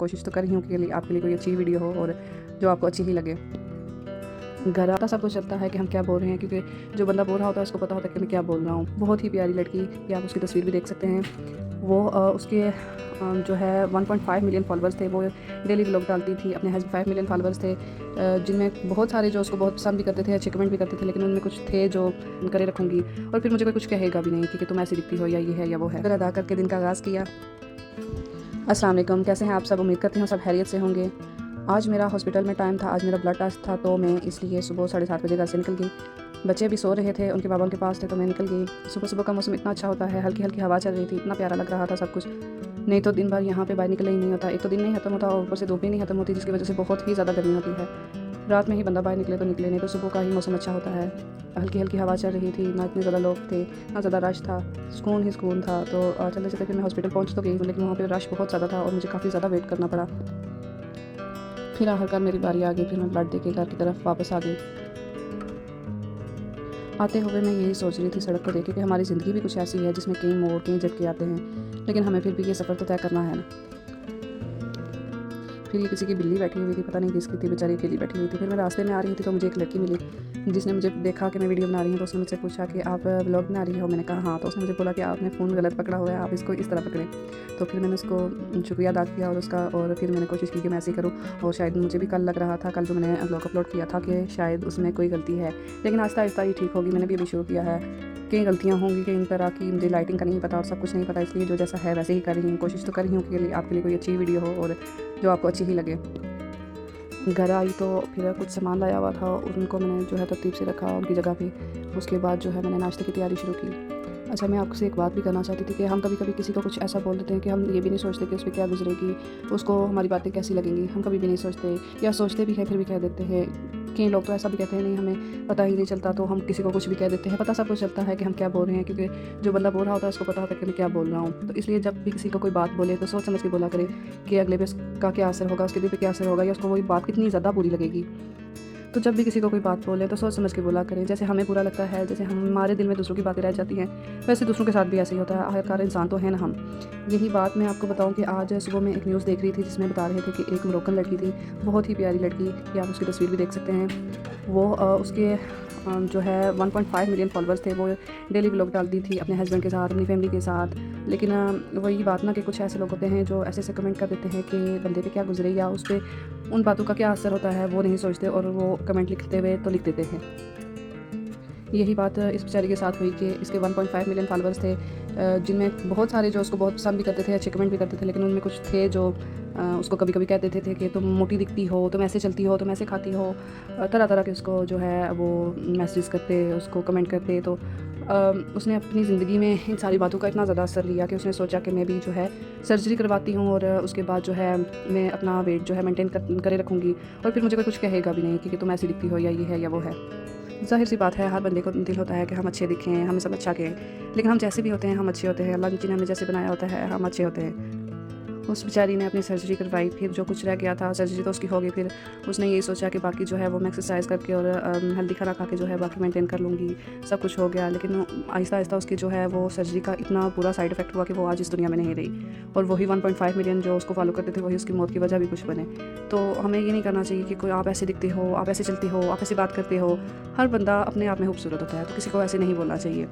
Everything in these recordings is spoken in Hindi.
कोशिश तो कर रही हूँ कि आपके लिए कोई अच्छी वीडियो हो और जो आपको अच्छी ही लगे। घर आता सब कुछ चलता है कि हम क्या बोल रहे हैं, क्योंकि जो बंदा बोल रहा होता है उसको पता होता है कि मैं क्या बोल रहा हूँ। बहुत ही प्यारी लड़की, ये आप उसकी तस्वीर भी देख सकते हैं। वो उसके जो है 1.5 मिलियन फॉलोअर्स थे। वो डेली व्लॉग डालती थी। अपने हस्बैंड 5 मिलियन फॉलोअर्स थे, जिनमें बहुत सारे जो उसको बहुत पसंद भी करते थे, अच्छे कमेंट भी करते थे, लेकिन उनमें कुछ थे जो करे रखूँगी और फिर मुझे कोई कुछ कहेगा भी नहीं कि तुम ऐसी दिखती हो या ये है या वो है। फिर अदा करके दिन का आगाज़ किया। अस्सलाम वालेकुम, कैसे हैं आप सब? उम्मीद करती हूँ सब खैरियत से होंगे। आज मेरा हॉस्पिटल में टाइम था, आज मेरा ब्लड टेस्ट था, तो मैं इसलिए सुबह 7:30 बजे घर से निकल गई। बच्चे भी सो रहे थे, उनके बाबा उनके पास थे, तो मैं निकल गई। सुबह सुबह का मौसम इतना अच्छा होता है, हल्की हल्की हवा चल रही थी, इतना प्यारा लग रहा था सब कुछ। नहीं तो दिन भर यहाँ पे बाहर निकलना ही नहीं होता, एक तो दिन नहीं खत्म होता और ऊपर से धूप भी नहीं खत्म होती, जिसकी वजह से बहुत ही ज़्यादा गर्मी होती है। रात में ही बंदा बाहर निकले तो निकले, नहीं तो सुबह का ही मौसम अच्छा होता है। हल्की हल्की हवा चल रही थी, ना इतने ज़्यादा लोग थे, ना ज़्यादा रश था, सुकून ही सुकून था। तो चलते चलते फिर मैं हॉस्पिटल पहुँच तो गई, लेकिन वहाँ पर रश बहुत ज़्यादा था और मुझे काफ़ी ज़्यादा वेट करना पड़ा। फिर आखिरकार मेरी बारी आ गई, फिर मैं ब्लड दे के घर की तरफ वापस आ गई। आते हुए मैं यही सोच रही थी सड़क को देख के कि हमारी ज़िंदगी भी कुछ ऐसी है जिसमें कई मोड़ कई झटके आते हैं, लेकिन हमें फिर भी ये सफ़र तो तय करना है ना। फिर ये किसी की बिल्ली बैठी हुई थी, पता नहीं किसकी थी, बेचारी अकेली बैठी हुई थी। फिर मैं रास्ते में आ रही थी तो मुझे एक लड़की मिली, जिसने मुझे देखा कि मैं वीडियो बना रही हूँ, तो उसने मुझसे पूछा कि आप व्लॉग बना रही हो? मैंने कहा हाँ। तो उसने मुझे बोला कि आपने फ़ोन गलत पकड़ा हुआ है, आप इसको इस तरह पकड़ें। तो फिर मैंने उसको शुक्रिया अदा किया और फिर मैंने कोशिश की कि मैं ऐसे ही करूँ। और शायद मुझे भी कल लग रहा था, कल जो मैंने व्लॉग अपलोड किया था, कि शायद उसमें कोई गलती है, लेकिन आहिस्ता आहिस्ता ही ठीक होगी। मैंने भी अभी शुरू किया है। कई गलतियाँ होंगी, कई तरह की, मुझे लाइटिंग का नहीं पता और सब कुछ नहीं पता, इसलिए जो जैसा है वैसे ही कर रही हूँ। कोशिश तो कर रही हूँ कि आपके लिए कोई अच्छी वीडियो हो और जो आपको अच्छी ही लगे। घर आई तो फिर कुछ सामान लाया हुआ था, उनको मैंने जो है तरतीब से रखा उनकी जगह पे। उसके बाद जो है मैंने नाश्ते की तैयारी शुरू की। अच्छा, मैं आपसे एक बात भी करना चाहती थी कि हम कभी कभी किसी को कुछ ऐसा बोल देते हैं कि हम ये भी नहीं सोचते कि उस पर क्या गुजरेगी, उसको हमारी बातें कैसी लगेंगी। हम कभी भी नहीं सोचते, या सोचते भी हैं फिर भी कह देते हैं। कई लोग तो ऐसा भी कहते हैं नहीं हमें पता ही नहीं चलता, तो हम किसी को कुछ भी कह देते हैं। पता सब कुछ चलता है कि हम क्या बोल रहे हैं, क्योंकि जो बंदा बोल रहा होता है उसको पता होता है कि मैं क्या बोल रहा हूँ। तो इसलिए जब भी किसी को कोई बात बोले तो सोच समझ के बोला करे कि अगले पे उसका क्या असर होगा, उसके दिल पे क्या असर होगा, या उसको वही बात कितनी ज़्यादा बुरी लगेगी। तो जब भी किसी को कोई बात बोले तो सोच समझ के बोला करें। जैसे हमें बुरा लगता है, जैसे हमारे दिल में दूसरों की बातें रह जाती हैं, वैसे दूसरों के साथ भी ऐसे ही होता है। आखिरकार इंसान तो है ना हम। यही बात मैं आपको बताऊं कि आज सुबह मैं एक न्यूज़ देख रही थी, जिसमें बता रहे थे कि एक मोरक्कन लड़की थी, बहुत ही प्यारी लड़की, ये आप उसकी तस्वीर भी देख सकते हैं। वो उसके जो है 1.5 मिलियन फॉलोअर्स थे। वो डेली व्लॉग डालती थी अपने हस्बैंड के साथ, अपनी फैमिली के साथ, लेकिन वही बात ना कि कुछ ऐसे लोग होते हैं जो ऐसे ऐसे कमेंट कर देते हैं कि बंदे पे क्या गुजरे या उस पर उन बातों का क्या असर होता है वो नहीं सोचते, और वो कमेंट लिखते हुए तो लिख देते हैं। यही बात इस बेचारी के साथ हुई कि इसके 1.5 मिलियन फॉलोअर्स थे, जिनमें बहुत सारे जो उसको बहुत पसंद भी करते थे, अच्छे कमेंट भी करते थे, लेकिन उनमें कुछ थे जो उसको कभी कभी कह देते थे कि तुम मोटी दिखती हो, तुम ऐसे चलती हो, तुम ऐसे खाती हो, तरह तरह के उसको जो है वो मैसेज करते, उसको कमेंट करते। तो उसने अपनी ज़िंदगी में इन सारी बातों का इतना ज़्यादा असर लिया कि उसने सोचा कि मैं भी जो है सर्जरी करवाती हूँ और उसके बाद जो है मैं अपना वेट जो है मेंटेन करे रखूँगी, और फिर मुझे कोई कुछ कहेगा भी नहीं कि तुम ऐसी दिखती हो या ये है या वो है। ज़ाहिर सी बात है, हर बंदे को दिल होता है कि हम अच्छे दिखें, हमें सब अच्छा कहें, लेकिन हम जैसे भी होते हैं हम अच्छे होते हैं। अल्लाह ने हमें जैसे बनाया होता है हम अच्छे होते हैं। उस बेचारी ने अपनी सर्जरी करवाई, फिर जो कुछ रह गया था, सर्जरी तो उसकी हो गई, फिर उसने यही सोचा कि बाकी जो है वो मैं एक्सरसाइज करके और हेल्दी खाना खा के जो है बाकी मेंटेन कर लूँगी, सब कुछ हो गया। लेकिन आहिस्ता आहिस्ता उसकी जो है वो सर्जरी का इतना बुरा साइड इफेक्ट हुआ कि वो आज इस दुनिया में नहीं रही, और वही 1.5 मिलियन जो उसको फॉलो करते थे वही उसकी मौत की वजह भी कुछ बने। तो हमें ये नहीं करना चाहिए कि कोई आप ऐसे दिखते हो, आप ऐसे चलते हो, आप ऐसी बात करते हो। हर बंदा अपने आप में खूबसूरत होता है, तो किसी को ऐसे नहीं बोलना चाहिए।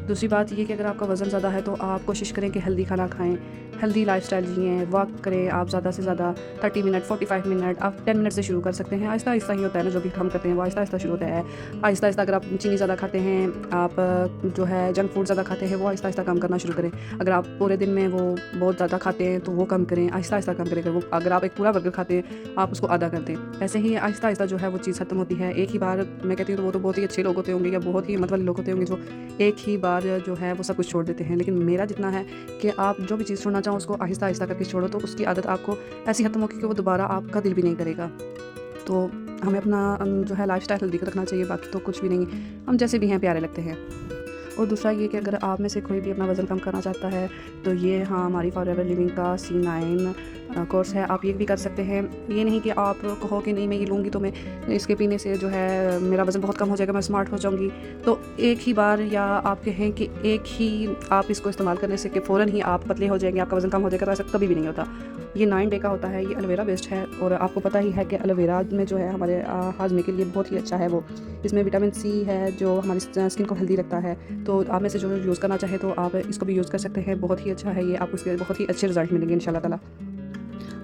दूसरी बात ये कि अगर आपका वज़न ज़्यादा है तो आप कोशिश करें कि हेल्दी खाना खाएं, हेल्दी लाइफस्टाइल जिएं, वॉक करें आप ज़्यादा से ज़्यादा 30 मिनट, 45 मिनट, आप 10 मिनट से शुरू कर सकते हैं। आहिस्ता आहिस्ता ही होता है ना, जो भी हम करते हैं वो आहिस्ता आहिस्ता शुरू होता है। आहिस्ता आहिस्ता अगर आप चीनी ज़्यादा खाते हैं, आप जो है जंक फूड ज़्यादा खाते हैं, वो आहिस्ता आहिस्ता कम करना शुरू करें। अगर आप पूरे दिन में वो बहुत ज़्यादा खाते हैं तो वो कम करें, आहिस्ता आहिस्ता कम करें। वो अगर आप एक पूरा बर्गर खाते हैं आप उसको आधा कर दें। ऐसे ही आहिस्ता आहिस्ता जो है वो चीज़ खत्म होती है। एक ही बार मैं कहती हूँ तो वो तो बहुत ही अच्छे लोग होते होंगे या बहुत ही हिम्मत वाले लोग होते होंगे जो एक ही बार जो है वो सब कुछ छोड़ देते हैं, लेकिन मेरा जितना है कि आप जो भी चीज़ छोड़ना चाहो उसको आहिस्ता आहिस्ता करके छोड़ो, तो उसकी आदत आपको ऐसी खत्म होगी कि वो दोबारा आपका दिल भी नहीं करेगा। तो हमें अपना जो है लाइफस्टाइल हेल्दी रखना चाहिए, बाकी तो कुछ भी नहीं, हम जैसे भी हैं प्यारे लगते हैं। और दूसरा ये कि अगर आप में से कोई भी अपना वज़न कम करना चाहता है तो ये हमारी फॉरएवर लिविंग का C9 कोर्स है, आप ये भी कर सकते हैं। ये नहीं कि आप कहो कि नहीं मैं ये लूँगी तो मैं इसके पीने से जो है मेरा वज़न बहुत कम हो जाएगा, मैं स्मार्ट हो जाऊँगी। तो एक ही बार, या आप कहें कि एक ही आप इसको इस्तेमाल करने से कि फ़ौरन ही आप पतले हो जाएंगे, आपका वज़न कम हो जाएगा, तो ऐसा कभी भी नहीं होता। ये 9 डे का होता है। ये एलोवेरा बेस्ड है और आपको पता ही है कि एलोवेरा में जो है हमारे हाजमे के लिए बहुत ही अच्छा है। वो इसमें विटामिन सी है जो हमारी स्किन को हेल्दी रखता है। तो आप में से जो यूज़ करना चाहे तो आप इसको भी यूज़ कर सकते हैं। बहुत ही अच्छा है ये, आपको इसके बहुत ही अच्छे रिजल्ट मिलेंगे इंशाल्लाह ताला।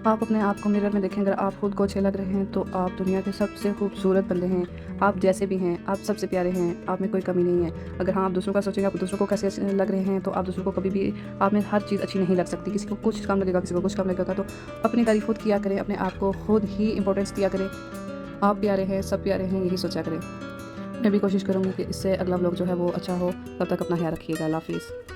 आप अपने आप को मिरर में देखें, अगर आप खुद को अच्छे लग रहे हैं तो आप दुनिया के सबसे खूबसूरत बंदे हैं। आप जैसे भी हैं, आप सबसे प्यारे हैं, आप में कोई कमी नहीं है। अगर हाँ आप दूसरों का सोचेंगे, आप दूसरों को कैसे लग रहे हैं, तो आप दूसरों को कभी भी, आप में हर चीज़ अच्छी नहीं लग सकती। किसी को कुछ कम लगेगा, किसी को कुछ कम लगेगा। तो अपनी तारीफ खुद किया करें, अपने आप को खुद ही इंपॉर्टेंस दिया करें। आप प्यारे हैं, सब प्यारे हैं, यही सोचा करें। मैं भी कोशिश करूँगी कि इससे अगला व्लॉग जो है वो अच्छा हो। तब तक अपना ख्याल रखिएगा। अल्लाह हाफिज़।